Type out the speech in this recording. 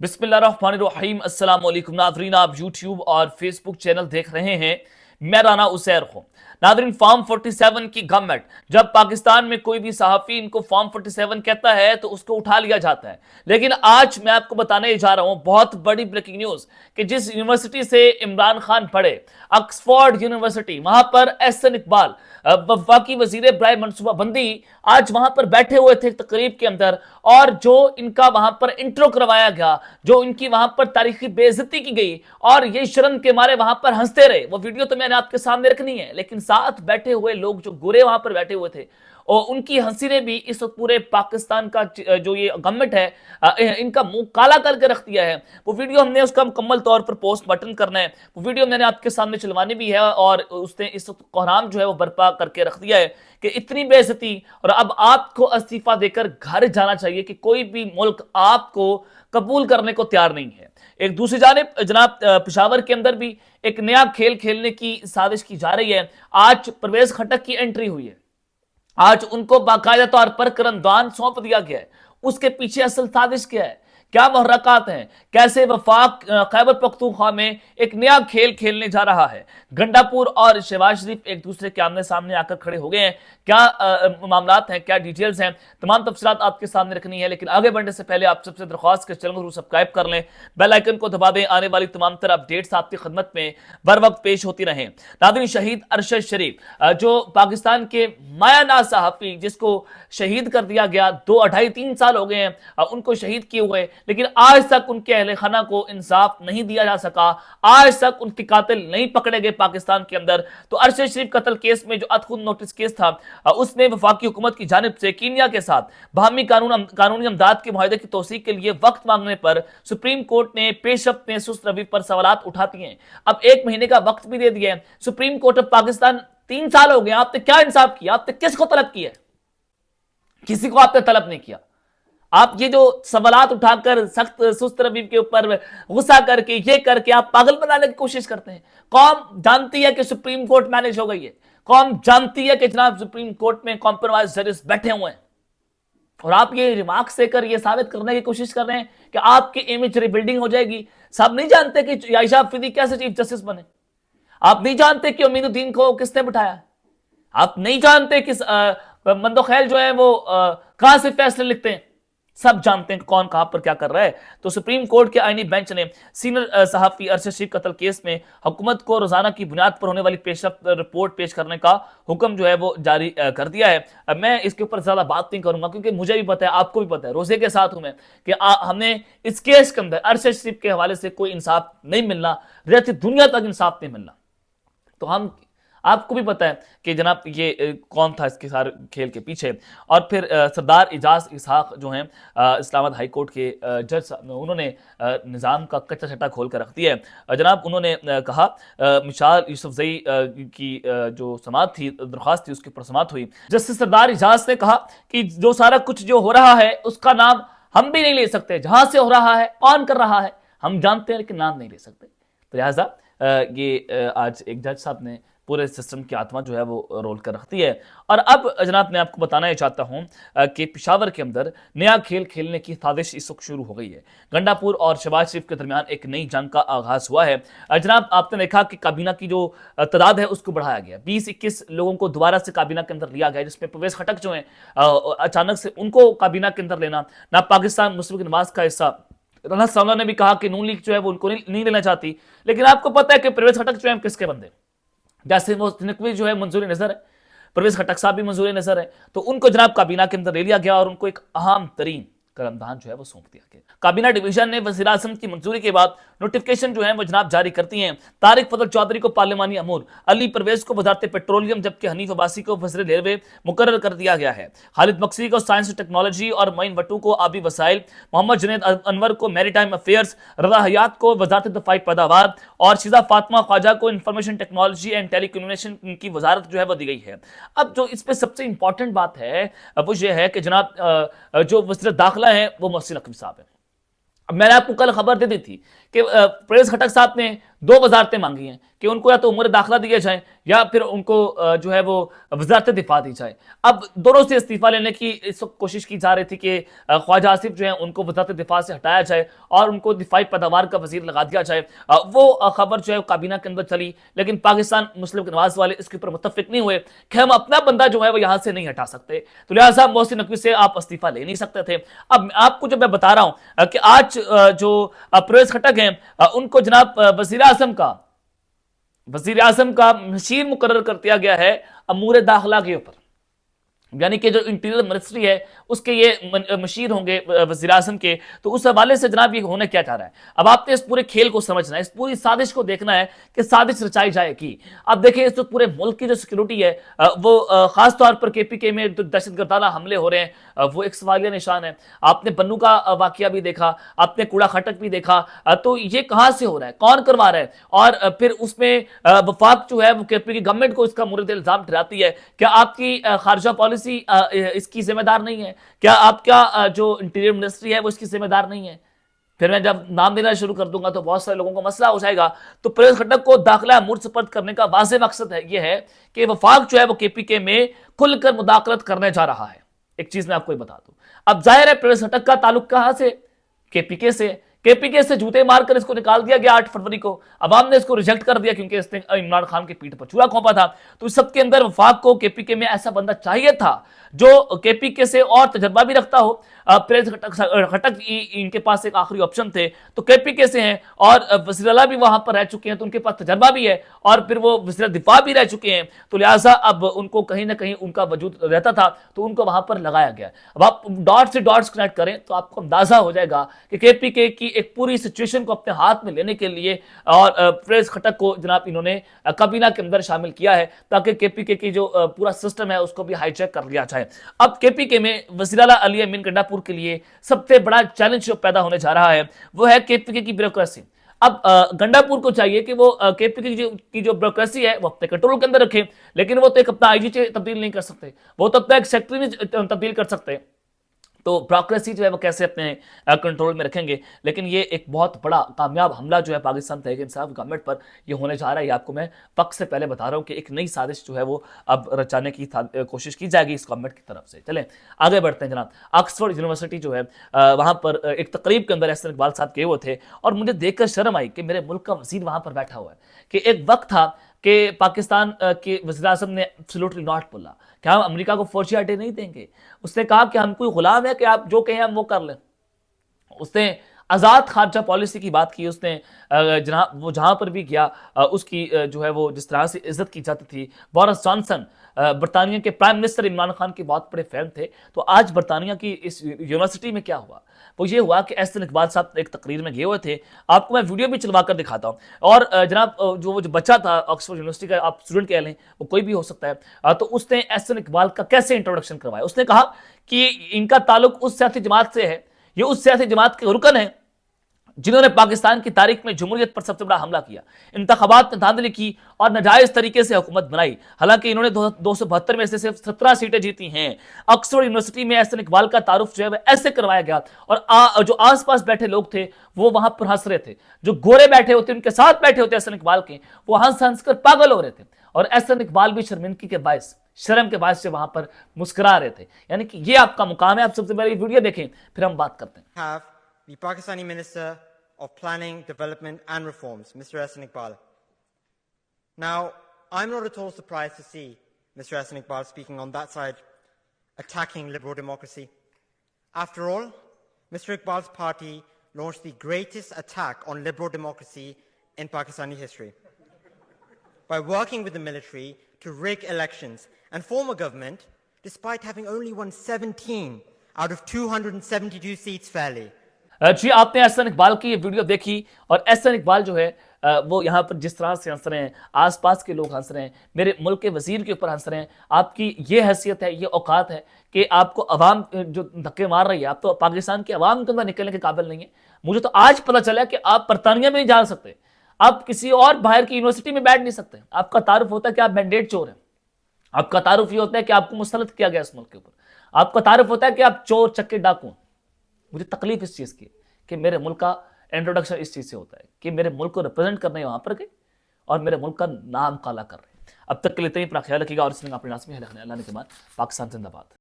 बिस्मिल्लाहिर्रहमानिर्रहीम अस्सलाम वालेकुम नाज़रीन, आप यूट्यूब और फेसबुक चैनल देख रहे हैं। मैं राना उसैर हूं। नाज़रीन, फॉर्म 47 की गवर्नमेंट, जब पाकिस्तान में कोई भी सहाफ़ी इनको फॉर्म 47 कहता है तो उसको उठा लिया जाता है। लेकिन आज मैं आपको बताने जा रहा हूं बहुत बड़ी ब्रेकिंग न्यूज़ कि जिस यूनिवर्सिटी से इमरान खान पढ़े, ऑक्सफोर्ड यूनिवर्सिटी, वहां पर एहसन इकबाल वफाकी वजीर बराए मनसूबाबंदी आज वहां पर बैठे हुए थे तकरीब के अंदर, और जो इनका वहां पर इंट्रो करवाया गया, जो इनकी वहां पर तारीखी बेइज्जती की गई और ये शर्म के मारे वहां पर हंसते रहे, वो वीडियो तो मैंने आपके सामने रखनी है। लेकिन साथ बैठे हुए लोग जो गोरे वहां पर बैठे हुए थे, और उनकी हंसी ने भी इस पूरे पाकिस्तान का जो ये गवर्नमेंट है इनका मुंह काला करके रख दिया है। वो वीडियो हमने उसका मुकम्मल तौर पर पोस्ट बटन करना है, वो वीडियो मैंने आपके सामने चलवानी भी है, और उसने इस कोहराम जो है वो बर्पा करके रख दिया है कि इतनी बेइज्जती, और अब आपको इस्तीफा देकर घर जाना चाहिए कि कोई भी मुल्क आपको कबूल करने को तैयार नहीं है। एक दूसरी जानिब जनाब पेशावर के अंदर भी एक नया खेल खेलने की साजिश की जा रही है। आज परवेज खटक की एंट्री हुई है, आज उनको बाकायदा तौर पर करंदान सौंप दिया गया है। उसके पीछे असल साजिश क्या है, क्या मुहर्रकात हैं, कैसे वफाक खैबर पख्तूनख्वा में एक नया खेल खेलने जा रहा है। गंडापुर और शहबाज शरीफ एक दूसरे के आमने सामने आकर खड़े हो गए हैं। क्या मामलात हैं, क्या डिटेल्स हैं, तमाम तफसीलात आपके सामने रखनी है। लेकिन आगे बढ़ने से पहले आप सबसे दरख्वास्त के चैनल को सब्सक्राइब कर लें, बेल आइकन को दबा दें, आने वाली तमाम तरह अपडेट्स आपकी खिदमत में बर वक्त पेश होती रहें। नाज़रीन, शहीद अरशद शरीफ जो पाकिस्तान के मायानाज सहाफ़ी, जिसको शहीद कर दिया गया, 2-2.5-3 साल हो गए हैं उनको शहीद किए हुए, लेकिन आज तक उनके अहले खाना को इंसाफ नहीं दिया जा सका। आज तक उनके कातिल नहीं पकड़े गए पाकिस्तान के अंदर। तो अरशद शरीफ कत्ल केस में जो अदखुद नोटिस केस था, उसमें वफाकी हुकूमत की जानिब से कीनिया के साथ बाहमी कानूनी अमदाद के मुआहदे की तौसीक के लिए वक्त मांगने पर सुप्रीम कोर्ट ने पेशरफ्त में सुस्त रवि पर सवालात उठाती हैं। अब 1 महीने का वक्त भी दे दिया है सुप्रीम कोर्ट ऑफ पाकिस्तान। 3 साल हो गए, आपने क्या इंसाफ किया? आपने किसको तलब किया? किसी को आपने तलब नहीं किया। आप ये जो सवालात उठाकर सख्त सुस्त रवि के ऊपर गुस्सा करके, ये करके आप पागल बनाने की कोशिश करते हैं। कौम जानती है कि सुप्रीम कोर्ट मैनेज हो गई है, कौम जानती है कि जनाब सुप्रीम कोर्ट में कॉम्प्रोमाइज जजेस बैठे हुए हैं, और आप ये रिमार्क्स देकर ये साबित करने की कोशिश कर रहे हैं कि आपकी इमेज रिबिल्डिंग हो जाएगी। सब नहीं जानते कि आयशा अफरीदी कैसे चीफ जस्टिस बने। आप नहीं जानते कि उम्मीदुद्दीन को किसने बिठाया। आप नहीं जानते कि मंदोखैल जो है वो कहां से फैसले लिखते हैं। सब जानते हैं कौन कहां पर क्या कर रहा है। तो सुप्रीम कोर्ट के आईनी बेंच ने सीनियर सहाफी अरशद शरीफ कत्ल केस में हुकूमत को रोजाना की बुनियाद पर होने वाली पेशरफ्त रिपोर्ट पेश करने का हुक्म जो है वो जारी कर दिया है। अब मैं इसके ऊपर ज्यादा बात नहीं करूंगा, क्योंकि मुझे भी पता है, आपको भी पता है, रोजे के साथ हूं मैं, कि हमने इस केस के अंदर अरशद शरीफ के हवाले से कोई इंसाफ नहीं मिलना, रहती दुनिया तक इंसाफ नहीं मिलना। तो हम, आपको भी पता है कि जनाब ये कौन था इसके सारे खेल के पीछे। और फिर सरदार एजाज इसहाक जो हैं इस्लामाबाद हाई कोर्ट के जज साहब, उन्होंने निज़ाम का कच्चा छट्टा खोल कर रख दिया है। जनाब उन्होंने कहा, मिसाल यूसुफजई की जो समात थी, दरख्वास्त थी, उसके ऊपर समात हुई। जस्टिस सरदार एजाज ने कहा कि जो सारा कुछ जो हो रहा है उसका नाम हम भी नहीं ले सकते। जहां से हो रहा है, कौन कर रहा है, हम जानते हैं, लेकिन नाम नहीं ले सकते। तो लिहाजा ये आज एक जज साहब ने पूरे सिस्टम की आत्मा जो है वो रोल कर रखती है। और अब जनाब मैं आपको बताना चाहता हूं कि पेशावर के अंदर नया खेल खेलने की साजिश इस वक्त शुरू हो गई है। गंडापुर और शहबाज शरीफ के दरमियान एक नई जंग का आगाज हुआ है। जनाब आपने देखा कि काबीना की जो तादाद है उसको बढ़ाया गया, 20-21 लोगों को दोबारा से काबीना के अंदर लिया गया, जिसमें परवेज खटक जो है अचानक से उनको काबीना के अंदर लेना, ना पाकिस्तान मुस्लिम लीग नवाज का हिस्सा। राना सावला ने भी कहा कि नून लीग जो है वो उनको नहीं लेना चाहती। लेकिन आपको पता है कि परवेज खटक जो है किसके बंदे, जैसे वो नकवी जो है मंजूरी नजर है, परवेज खटक साहब भी मंजूरी नजर है, तो उनको जनाब काबीना के अंदर ले लिया गया और उनको एक अहम तरीन करमदान जो है वो सौंप दिया गया। काबीना डिवीजन ने वज़ीर आज़म की मंजूरी के बाद नोटिफिकेशन जो है वो जनाब जारी करती हैं। तारिक फजल चौधरी को पार्लिमानी अमूर, अली परवेज को वजारत पेट्रोलियम, जबकि हनीफ अब्बासी को वज़ीर रेलवे मुकर्रर कर दिया गया है। खालिद मकसी को साइंस और टेक्नोलॉजी और मोइन वटू को आबी वसाइल, मोहम्मद जुनैद अनवर को मैरीटाइम अफेयर्स, रजा हयात को वजारत दफाई पैदावार और शिजा फातिमा ख्वाजा को इंफॉर्मेशन टेक्नोलॉजी एंड टेलीकम्युनिकेशन की वजारत जो है वो दी गई है। अब जो इस पर सबसे इंपॉर्टेंट बात है वो ये है कि जनाब जो वज़ीर दाखिला है वो मोहसिन नकवी साहब है। अब मैंने आपको कल खबर दे दी थी कि परवेज खटक साहब ने दो वजारतें मांगी हैं कि उनको या तो उम्र दाखिला दिया जाए या फिर उनको जो है वो वजारत दिफा दी जाए। अब दोनों से इस्तीफा लेने की इस वक्त कोशिश की जा रही थी कि ख्वाजा आसिफ जो है उनको वजारत दिफा से हटाया जाए और उनको दिफाई पैदावार का वजीर लगा दिया जाए। वो खबर जो है काबीना के अंदर चली, लेकिन पाकिस्तान मुस्लिम लीग नवाज वाले इसके ऊपर मुत्तफिक नहीं हुए कि हम अपना बंदा जो है वो यहां से नहीं हटा सकते, तो लिहाजा मोहसिन नकवी से आप इस्तीफा ले नहीं सकते थे। अब आपको जो मैं बता रहा हूं कि आज जो परवेज खटक हैं उनको जनाब वजीर आजम का मशीर मुकर्रर कर दिया गया है अमूर दाखिला के ऊपर, यानी कि जो इंटीरियर मिनिस्ट्री है उसके ये मशीर होंगे वज़ीर आज़म के। तो उस हवाले से जनाब ये होने क्या चाह रहा है, अब आपने इस पूरे खेल को समझना है, इस पूरी साजिश को देखना है कि साजिश रचाई जाएगी। अब देखिए इस पूरे मुल्क की जो सिक्योरिटी है वो खास तौर पर KPK में जो दहशतगर्दाना हमले हो रहे हैं वो एक सवालिया निशान है। आपने बन्नू का वाकया भी देखा, आपने कूड़ा खटक भी देखा, तो ये कहां से हो रहा है, कौन करवा रहा है, और फिर उसमें वफाक जो है वो KPK गवर्नमेंट को इसका मुर्द इल्जाम ठहराती है। क्या आपकी खारजा पॉलिसी इसकी जिम्मेदार नहीं है? क्या आपका जो इंटीरियर मिनिस्ट्री है वो इसकी जिम्मेदार नहीं है? फिर मैं जब नाम देना शुरू कर दूंगा तो बहुत सारे लोगों को मसला हो जाएगा। तो परवेज खटक को दाखिला मुर्द सुपर्द करने का वाज़ेह मकसद है ये है कि वफाक जो है वो KPK में खुलकर मुदाखलत करने जा रहा है। एक चीज मैं आपको बता दूं, अब जाहिर है परवेज खटक का ताल्लुक कहां से, KPK से जूते मारकर इसको निकाल दिया गया 8 फरवरी को। अवाम ने इसको रिजेक्ट कर दिया क्योंकि इसने इमरान खान के पीठ पर चूहा खोपा था। तो इस सबके अंदर वफाक को KPK में ऐसा बंदा चाहिए था जो KPK से और तजर्बा भी रखता हो। परवेज खटक इनके पास एक आखिरी ऑप्शन थे, तो KPK से हैं और वज़ीर आला भी वहां पर रह चुके हैं, तो उनके पास तजर्बा भी है और फिर वो वज़ीर दिफा भी रह चुके हैं। तो लिहाजा अब उनको कहीं ना कहीं उनका वजूद रहता था, तो उनको वहां पर लगाया गया। अब आप डॉट से डॉट्स कनेक्ट करें तो आपको अंदाजा हो जाएगा कि KPK की एक पूरी सिचुएशन को अपने हाथ में लेने के लिए और परवेज खटक को जनाब इन्होंने काबीना के अंदर शामिल किया है ताकि KPK की जो पूरा सिस्टम है उसको भी हाईजैक कर लिया जाए। अब KPK में वज़ीर आला अली अमीन गंडापुर के लिए सबसे बड़ा चैलेंज जो पैदा होने जा रहा है वो है KPK की ब्यूरोक्रेसी। अब गंडापुर को चाहिए कि वो KPK की जो ब्यूरोक्रेसी है वो अपने कंट्रोल के अंदर रखे, लेकिन वो तो एक अपना IG तब्दील नहीं कर सकते, वो तो अपना एक सेक्रेटरी नहीं तब्दील कर सकते। तो ब्यूरोक्रेसी जो है वो कैसे अपने कंट्रोल में रखेंगे। लेकिन ये एक बहुत बड़ा कामयाब हमला जो है पाकिस्तान तहरीक इंसाफ गवर्नमेंट पर ये होने जा रहा है। ये आपको मैं वक्त से पहले बता रहा हूँ कि एक नई साजिश जो है वो अब रचाने की कोशिश की जाएगी इस गवर्नमेंट की तरफ से। चलें आगे बढ़ते हैं जनाब। ऑक्सफोर्ड यूनिवर्सिटी जो है वहाँ पर एक तकरीब के अंदर एहसन इकबाल साहब गए हुए थे और मुझे देखकर शर्म आई कि मेरे मुल्क का वज़ीर वहाँ पर बैठा हुआ है, कि एक वक्त था कि पाकिस्तान के वज़ीर आज़म ने एब्सोल्युटली नॉट बोला कि हम अमेरिका को फौजी अड्डे नहीं देंगे। उसने कहा कि हम कोई गुलाम है कि आप जो कहें हम वो कर लें। उसने आज़ाद खारजा पॉलिसी की बात की। उसने जहां पर भी गया उसकी जो है वो जिस तरह से इज्जत की जाती थी। बोरिस जॉनसन बरतानिया के प्राइम मिनिस्टर इमरान खान के बहुत बड़े फैन थे। तो आज बरतानिया की इस यूनिवर्सिटी में क्या हुआ, वो ये हुआ कि एहसन इकबाल साहब एक तकरीर में गए हुए थे। आपको मैं वीडियो भी चलवा कर दिखाता हूँ। और जनाब जो बच्चा था ऑक्सफोर्ड यूनिवर्सिटी का, आप स्टूडेंट कह लें, वो कोई भी हो सकता है, तो उसने एहसन इकबाल का कैसे इंट्रोडक्शन करवाया। उसने कहा कि इनका ताल्लुक उस सियासी जमात से है, ये उस सियासी जमात के रुकन है जिन्होंने पाकिस्तान की तारीख में जमहूरियत पर सबसे बड़ा हमला किया, इंतखाबात में धांधली की और नाजायज तरीके से हुकूमत बनाई। हालांकि इन्होंने 272 में से सिर्फ 17 सीटें जीती हैं। ऑक्सफोर्ड यूनिवर्सिटी में एहसन इकबाल का तारुफ जो है वह ऐसे करवाया गया और जो आसपास बैठे लोग थे वो वहां पर हंस रहे थे। जो गोरे बैठे होते उनके साथ बैठे होते एहसन इकबाल के, वो हंस हंस कर पागल हो रहे थे और एहसन इकबाल भी शर्मिंदगी के बायस, शर्म के बायस से वहां पर मुस्कुरा रहे थे। यानी कि ये आपका मुकाम है। आप सबसे पहले वीडियो देखें फिर हम बात करते हैं। The Pakistani Minister of Planning, Development and Reforms, Mr. Ehsan Iqbal. Now, I'm not at all surprised to see Mr. Ehsan Iqbal speaking on that side, attacking liberal democracy. After all, Mr. Iqbal's party launched the greatest attack on liberal democracy in Pakistani history by working with the military to rig elections and form a government despite having only won 17 out of 272 seats fairly. जी आपने एहसन इकबाल की ये video देखी और एहसन इकबाल जो है वो यहाँ पर जिस तरह से हंस रहे हैं, आसपास के लोग हंस रहे हैं, मेरे मुल्क के वजीर के ऊपर हंस रहे हैं। आपकी ये हैसियत है, ये औकात है कि आपको अवाम जो धक्के मार रही है, आप तो पाकिस्तान की अवाम के अंदर निकलने के काबिल नहीं है। मुझे तो आज पता चला कि आप बरतानिया में नहीं जा सकते, आप किसी और बाहर की यूनिवर्सिटी में बैठ नहीं सकते। आपका तारुफ होता है कि आप मैंडेट चोर हैं, आपका तारुफ ये होता है कि आपको मुसल्लत किया गया इस मुल्क के ऊपर, आपका तारुफ होता है कि आप चोर चक्के डाकू। मुझे तकलीफ इस चीज़ की कि मेरे मुल्क का इंट्रोडक्शन इस चीज से होता है कि मेरे मुल्क को रिप्रेजेंट करने वहां पर गए और मेरे मुल्क का नाम काला कर रहे हैं। अब तक के लिए इतना ही, अपना ख्याल रखिएगा और इसलिए अपने नाम में अल्लाह ने के बाद पाकिस्तान जिंदाबाद।